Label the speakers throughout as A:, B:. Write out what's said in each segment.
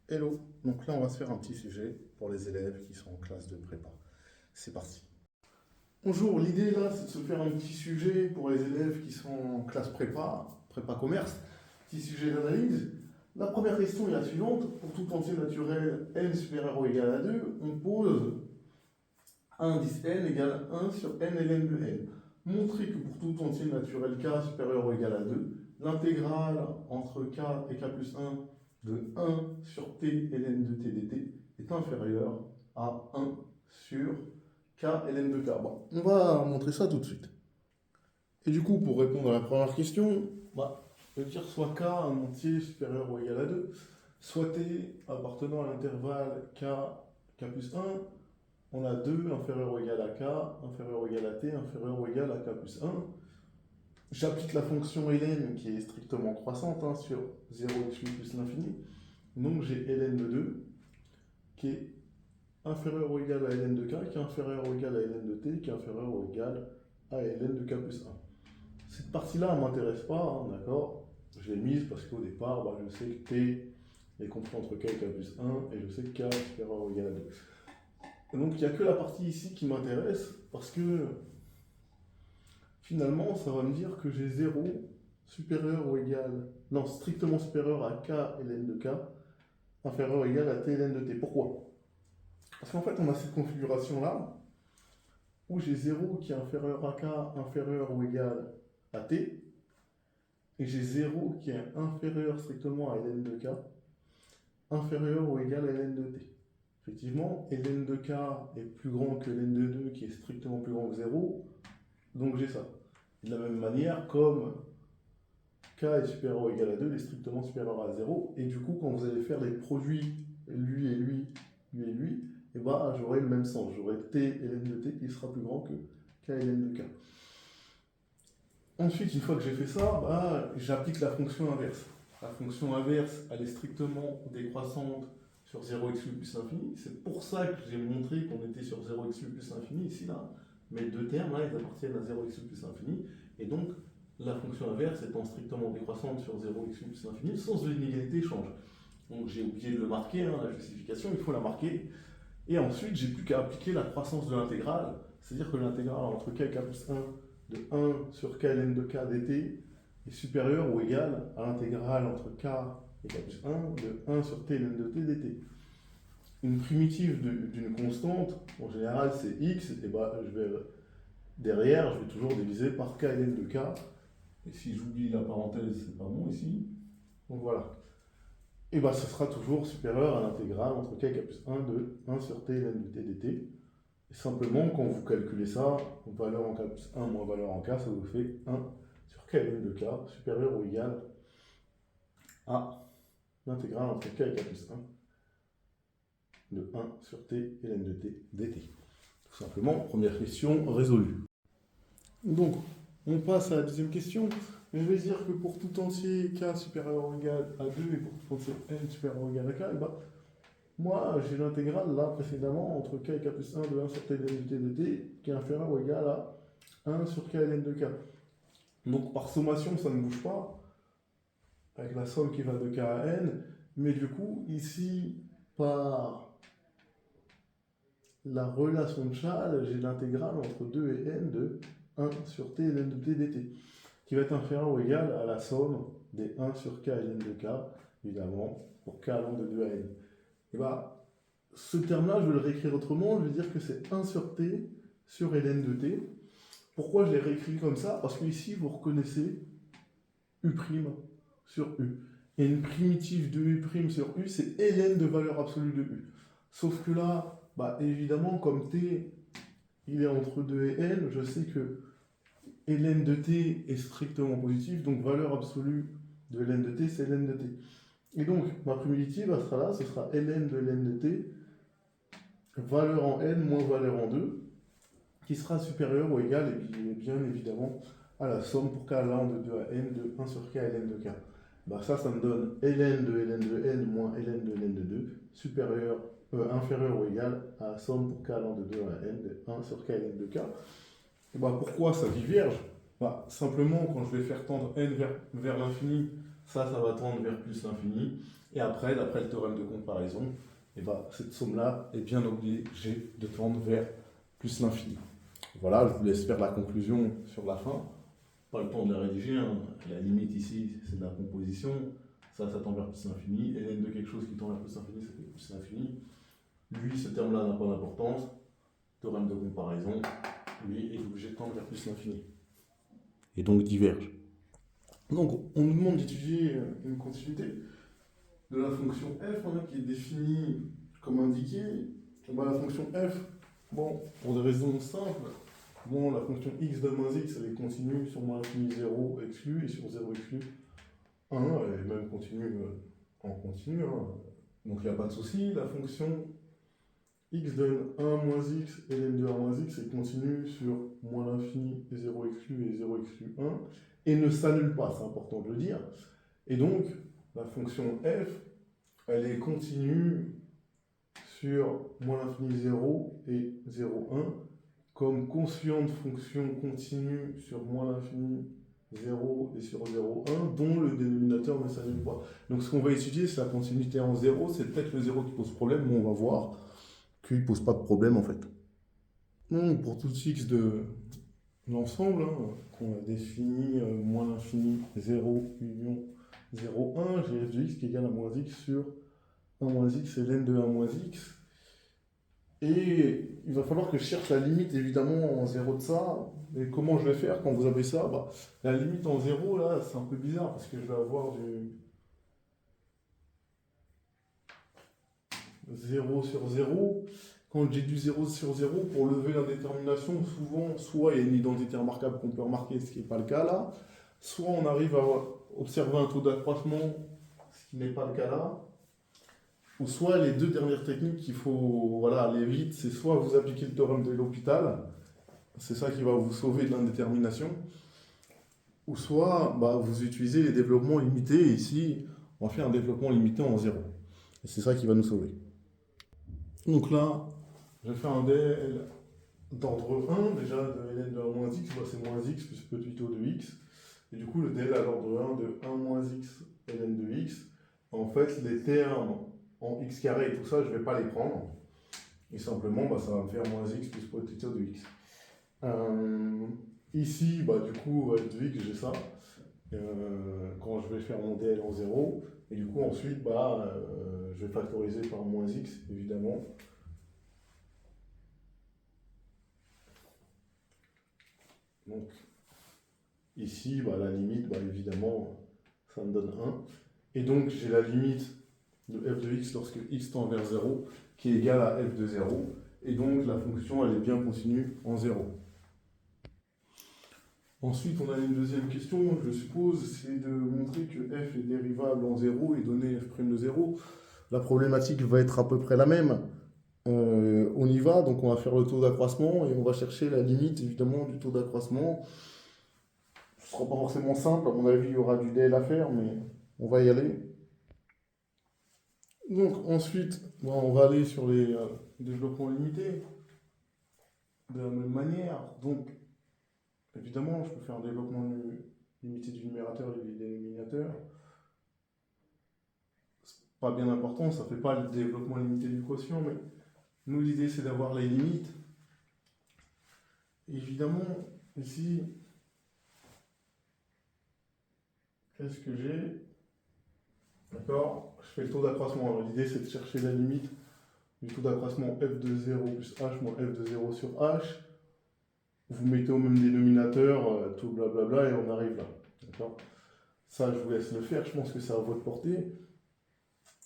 A: Hello, donc là on va se faire un petit sujet pour les élèves qui sont en classe de prépa. C'est parti. Bonjour, l'idée là c'est de se faire un petit sujet pour les élèves qui sont en classe prépa, prépa commerce, petit sujet d'analyse. La première question est la suivante, pour tout entier naturel n supérieur ou égal à 2, on pose un indice n égale 1 sur n ln de n. Montrer que pour tout entier naturel k supérieur ou égal à 2, l'intégrale entre k et k plus 1 de 1 sur t ln de t dt est inférieure à 1 sur k ln de k. Bon, on va montrer ça tout de suite. Et du coup, pour répondre à la première question, je vais dire soit k un entier supérieur ou égal à 2, soit t appartenant à l'intervalle k plus 1, on a 2 inférieur ou égal à k, inférieur ou égal à t, inférieur ou égal à k plus 1. J'applique la fonction ln qui est strictement croissante sur 0x plus l'infini. Donc j'ai ln de 2 qui est inférieur ou égal à ln de k, qui est inférieur ou égal à ln de t, qui est inférieur ou égal à ln de k plus 1. Cette partie-là ne m'intéresse pas, hein, d'accord? Je l'ai mise parce qu'au départ, je sais que t est compris entre k et k plus 1, et je sais que k est supérieur ou égal à 2. Donc il n'y a que la partie ici qui m'intéresse, parce que finalement, ça va me dire que j'ai 0 supérieur ou égal, non, strictement supérieur à k ln de k, inférieur ou égal à t ln de t. Pourquoi? Parce qu'en fait, on a cette configuration-là, où j'ai 0 qui est inférieur à k, inférieur ou égal à t, et j'ai 0 qui est inférieur strictement à ln de k, inférieur ou égal à ln de t. Effectivement, ln de k est plus grand que ln de 2, qui est strictement plus grand que 0, donc j'ai ça. De la même manière, comme k est supérieur ou égal à 2, il est strictement supérieur à 0, et du coup, quand vous allez faire les produits lui et lui, lui et lui, et j'aurai le même sens. J'aurai t ln de t qui sera plus grand que k ln de k. Ensuite, une fois que j'ai fait ça, j'applique la fonction inverse. La fonction inverse, elle est strictement décroissante sur 0x plus l'infini. C'est pour ça que j'ai montré qu'on était sur 0x plus l'infini ici, là. Mais les deux termes, là, ils appartiennent à 0x plus l'infini. Et donc, la fonction inverse étant strictement décroissante sur 0x plus l'infini, le sens de l'inégalité change. Donc j'ai oublié de le marquer, hein, la justification, il faut la marquer. Et ensuite, j'ai plus qu'à appliquer la croissance de l'intégrale, c'est-à-dire que l'intégrale entre k et k plus 1 de 1 sur k ln de k dt est supérieure ou égale à l'intégrale entre k et k plus 1 de 1 sur t ln de t dt. Une primitive d'une constante, en général c'est x, et derrière je vais toujours diviser par k ln de k. Et si j'oublie la parenthèse, c'est pas bon ici. Donc voilà. Et ça sera toujours supérieur à l'intégrale entre k et k plus 1 de 1 sur t ln de t dt. Et simplement, quand vous calculez ça, valeur en k plus 1 moins valeur en k, ça vous fait 1 sur k ln de k supérieur ou égal à l'intégrale entre k et k plus 1 de 1 sur t ln de t dt. Tout simplement, première question résolue. Donc, on passe à la deuxième question. Je vais dire que pour tout entier k supérieur ou égal à 2 et pour tout entier n supérieur ou égal à k, moi j'ai l'intégrale là précédemment entre k et k plus 1 de 1 sur t ln de t dt qui est inférieur ou égal à 1 sur k ln de k. Donc par sommation ça ne bouge pas, avec la somme qui va de k à n, mais du coup ici par la relation de Chasles, j'ai l'intégrale entre 2 et n de 1 sur t ln de t dt, qui va être inférieur ou égal à la somme des 1 sur k ln de k, évidemment, pour k allant de 2 à n. Et ce terme-là, je vais le réécrire autrement, je vais dire que c'est 1 sur t sur ln de t. Pourquoi je l'ai réécrit comme ça? Parce que ici, vous reconnaissez u' sur u. Et une primitive de u' sur u, c'est ln de valeur absolue de u. Sauf que là, évidemment, comme t, il est entre 2 et n, je sais que ln de t est strictement positif, donc valeur absolue de ln de t, c'est ln de t. Et donc, ma primitive, elle sera là, ce sera ln de ln de t, valeur en n moins valeur en 2, qui sera supérieure ou égale, et bien évidemment, à la somme pour k allant de 2 à n de 1 sur k ln de k. Ça me donne ln de n moins ln de ln de 2, inférieur ou égal à la somme pour k allant de 2 à n de 1 sur k ln de k. Et pourquoi ça diverge? Simplement, quand je vais faire tendre n vers l'infini, ça va tendre vers plus l'infini. Et après, d'après le théorème de comparaison, et ben, cette somme-là est bien obligée de tendre vers plus l'infini. Voilà, je vous laisse faire la conclusion sur la fin. Pas le temps de la rédiger, hein. La limite ici, c'est de la composition. Ça tend vers plus l'infini. Ln de quelque chose qui tend vers plus l'infini, ça fait plus l'infini. Lui, ce terme-là n'a pas d'importance. Théorème de comparaison, lui est obligé de tendre vers plus l'infini. Et donc diverge. Donc, on nous demande d'étudier une continuité de la fonction f, hein, qui est définie comme indiqué. Bah, la fonction f, bon, pour des raisons simples, bon, la fonction x de moins x, elle est continue sur moins l'infini 0 exclu et sur 0 exclu 1, elle est même continue en continu, hein. Donc il n'y a pas de souci. La fonction x donne 1 moins x et ln de 1 moins x est continue sur moins l'infini 0 exclu et 0 exclu 1 et ne s'annule pas, c'est important de le dire. Et donc, la fonction f, elle est continue sur moins l'infini 0 et 0, 1 comme constituante fonction continue sur moins l'infini 0 et sur 0, 1 dont le dénominateur ne s'annule pas. Donc ce qu'on va étudier, c'est la continuité en 0, c'est peut-être le 0 qui pose problème, mais on va voir qu'il ne pose pas de problème en fait. Donc pour tout x de l'ensemble, hein, qu'on a défini moins l'infini 0 union 0, 1, j'ai f de x qui est égal à moins x sur 1 moins x et ln de 1 moins x. Et il va falloir que je cherche la limite évidemment en 0 de ça. Et comment je vais faire quand vous avez ça? Bah, la limite en 0 là, c'est un peu bizarre parce que je vais avoir du 0 sur 0. Quand j'ai du 0 sur 0, pour lever l'indétermination, souvent, soit il y a une identité remarquable qu'on peut remarquer, ce qui n'est pas le cas là, soit on arrive à observer un taux d'accroissement, ce qui n'est pas le cas là, ou soit les deux dernières techniques qu'il faut aller vite, c'est soit vous appliquez le théorème de l'hôpital, c'est ça qui va vous sauver de l'indétermination, ou soit vous utilisez les développements limités, et ici on fait un développement limité en 0. Et c'est ça qui va nous sauver. Donc là, je fais un DL d'ordre 1, déjà de ln de 1 moins x, c'est moins x plus petit o de x. Et du coup, le DL à l'ordre 1 de 1 moins x ln de x, en fait, les termes en x carré et tout ça, je ne vais pas les prendre. Et simplement, ça va me faire moins x plus petit o de x. Ici, du coup, f de x, j'ai ça. Quand je vais faire mon DL en 0. Et du coup, ensuite, je vais factoriser par moins x, évidemment. Donc, ici, la limite, évidemment, ça me donne 1. Et donc, j'ai la limite de f de x lorsque x tend vers 0, qui est égale à f de 0. Et donc, la fonction, elle est bien continue en 0. Ensuite, on a une deuxième question, je suppose, c'est de montrer que f est dérivable en 0 et donner f' de 0. La problématique va être à peu près la même. On y va, donc on va faire le taux d'accroissement et on va chercher la limite, évidemment, du taux d'accroissement. Ce ne sera pas forcément simple, à mon avis, il y aura du DL à faire, mais on va y aller. Donc ensuite, on va aller sur les développements limités, de la même manière. Donc, évidemment, je peux faire un développement limité du numérateur et du dénominateur. C'est pas bien important, ça ne fait pas le développement limité du quotient, mais nous, l'idée, c'est d'avoir les limites. Évidemment, ici, qu'est-ce que j'ai? D'accord? Je fais le taux d'accroissement. Alors, l'idée, c'est de chercher la limite du taux d'accroissement f de 0 plus h moins f de 0 sur h. Vous mettez au même dénominateur, tout blablabla, et on arrive là. D'accord? Ça, je vous laisse le faire. Je pense que c'est à votre portée.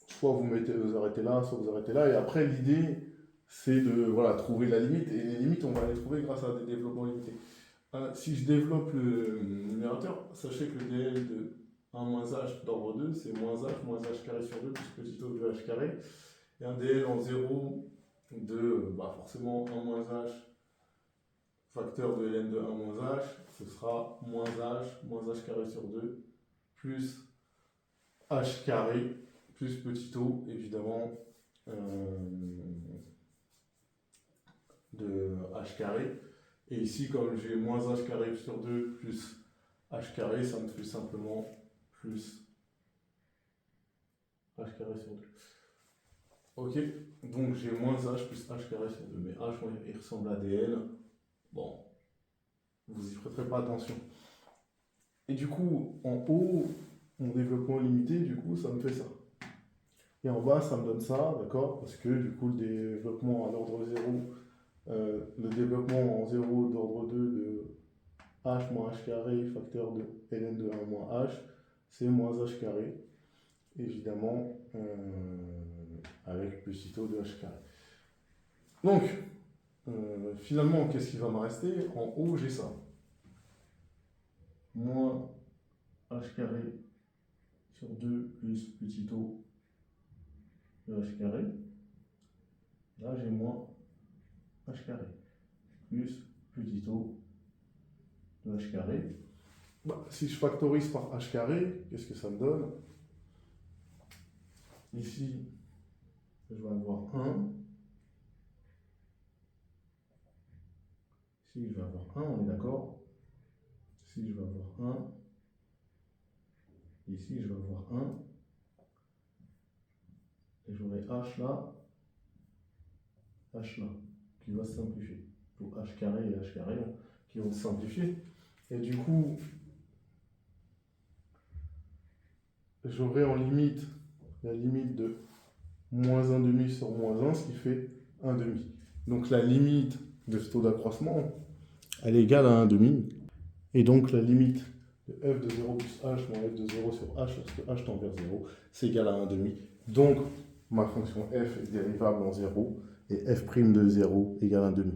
A: Soit vous arrêtez là, soit vous arrêtez là. Et après, l'idée, c'est de trouver la limite. Et les limites, on va les trouver grâce à des développements limités. Si je développe le numérateur, sachez que le DL de 1 moins h d'ordre 2, c'est moins h carré sur 2 plus petit o de h carré. Et un DL en 0 de forcément 1 moins h facteur de ln de 1 moins h, ce sera moins h carré sur 2 plus h carré plus petit o, évidemment, de h carré. Et ici, comme j'ai moins h carré sur 2 plus h carré, ça me fait simplement plus h carré sur 2. Ok, donc j'ai moins h plus h carré sur 2. Mais h, il ressemble à dl. Bon, vous y prêterez pas attention. Et du coup, en haut, mon développement limité, du coup, ça me fait ça. Et en bas, ça me donne ça, d'accord? Parce que du coup, le développement à l'ordre 0, le développement en 0 d'ordre 2 de h moins h carré facteur de ln de 1 moins h, c'est moins h carré, évidemment, avec plus taux de h carré. Donc, finalement, qu'est-ce qui va me rester? En haut, j'ai ça. Moins h carré sur 2 plus petit o de h carré. Là, j'ai moins h carré plus petit o de h carré. Bah, si je factorise par h carré, qu'est-ce que ça me donne? Ici, je vais avoir 1. Ici, je vais avoir 1, on est d'accord? Ici, je vais avoir 1. Ici, je vais avoir 1. Et j'aurai h là, qui va se simplifier. Ou h carré et h carré, qui vont se simplifier. Et du coup, j'aurai en limite la limite de moins 1,5 sur moins 1, ce qui fait 1,5. Donc la limite de ce taux d'accroissement, elle est égale à 1,5. Et donc la limite de f de 0 plus h moins f de 0 sur h, lorsque h tend vers 0, c'est égal à 1,5. Donc ma fonction f est dérivable en 0, et f' de 0 égale 1,5.